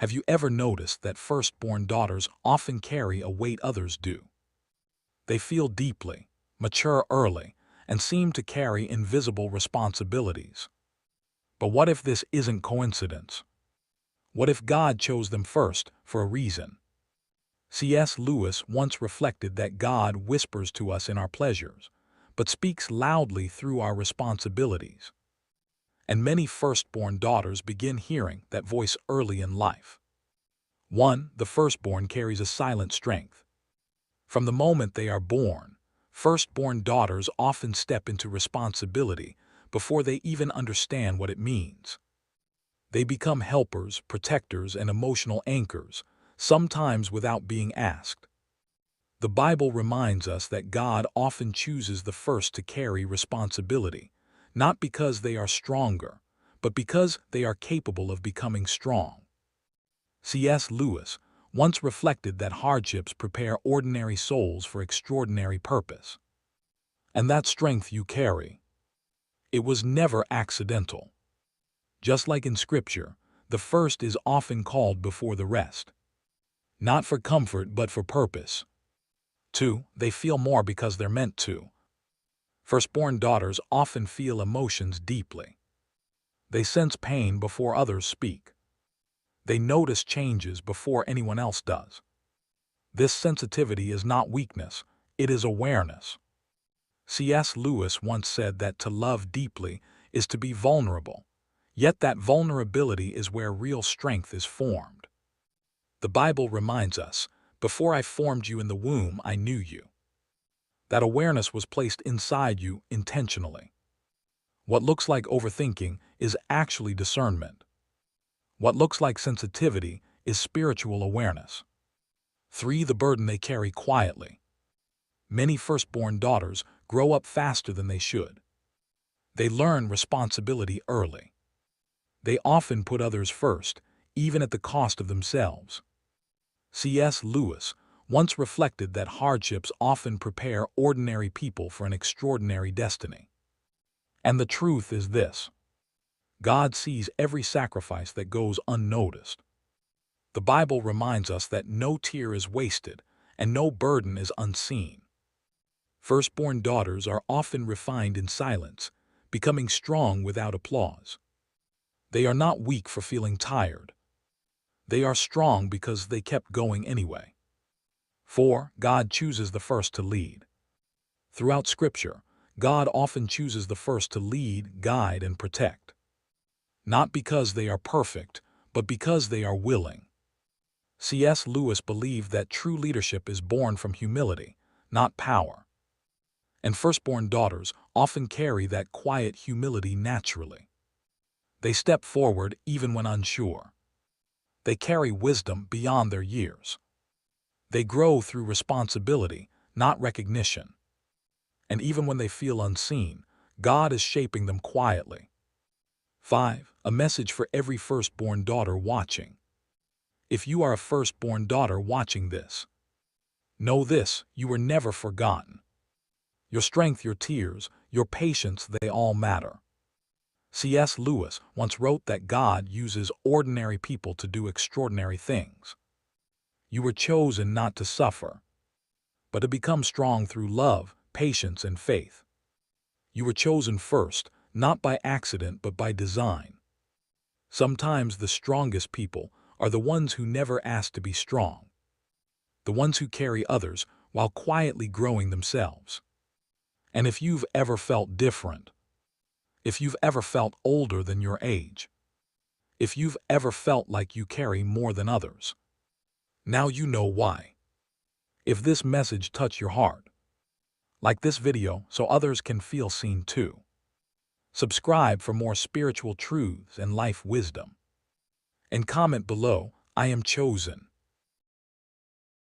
Have you ever noticed that firstborn daughters often carry a weight others do? They feel deeply, mature early, and seem to carry invisible responsibilities. But what if this isn't coincidence? What if God chose them first for a reason? C.S. Lewis once reflected that God whispers to us in our pleasures, but speaks loudly through our responsibilities. And many firstborn daughters begin hearing that voice early in life. 1. The firstborn carries a silent strength. From the moment they are born, firstborn daughters often step into responsibility before they even understand what it means. They become helpers, protectors, and emotional anchors, sometimes without being asked. The Bible reminds us that God often chooses the first to carry responsibility, not because they are stronger, but because they are capable of becoming strong. C.S. Lewis once reflected that hardships prepare ordinary souls for extraordinary purpose. And that strength you carry, it was never accidental. Just like in Scripture, the first is often called before the rest. Not for comfort but for purpose. 2. They feel more because they're meant to. Firstborn daughters often feel emotions deeply. They sense pain before others speak. They notice changes before anyone else does. This sensitivity is not weakness, it is awareness. C.S. Lewis once said that to love deeply is to be vulnerable, yet that vulnerability is where real strength is formed. The Bible reminds us, "Before I formed you in the womb, I knew you." That awareness was placed inside you intentionally. What looks like overthinking is actually discernment. What looks like sensitivity is spiritual awareness. 3. The burden they carry quietly. Many firstborn daughters grow up faster than they should. They learn responsibility early. They often put others first, even at the cost of themselves. C.S. Lewis once reflected that hardships often prepare ordinary people for an extraordinary destiny. And the truth is this: God sees every sacrifice that goes unnoticed. The Bible reminds us that no tear is wasted and no burden is unseen. Firstborn daughters are often refined in silence, becoming strong without applause. They are not weak for feeling tired. They are strong because they kept going anyway. 4. God chooses the first to lead. Throughout Scripture, God often chooses the first to lead, guide, and protect. Not because they are perfect, but because they are willing. C.S. Lewis believed that true leadership is born from humility, not power. And firstborn daughters often carry that quiet humility naturally. They step forward even when unsure. They carry wisdom beyond their years. They grow through responsibility, not recognition. And even when they feel unseen, God is shaping them quietly. 5. A message for every firstborn daughter watching. If you are a firstborn daughter watching this, know this: you were never forgotten. Your strength, your tears, your patience, they all matter. C.S. Lewis once wrote that God uses ordinary people to do extraordinary things. You were chosen not to suffer, but to become strong through love, patience, and faith. You were chosen first, not by accident but by design. Sometimes the strongest people are the ones who never ask to be strong, the ones who carry others while quietly growing themselves. And if you've ever felt different, if you've ever felt older than your age, if you've ever felt like you carry more than others, now you know why. If this message touched your heart, like this video so others can feel seen too. Subscribe for more spiritual truths and life wisdom. And comment below, "I am chosen."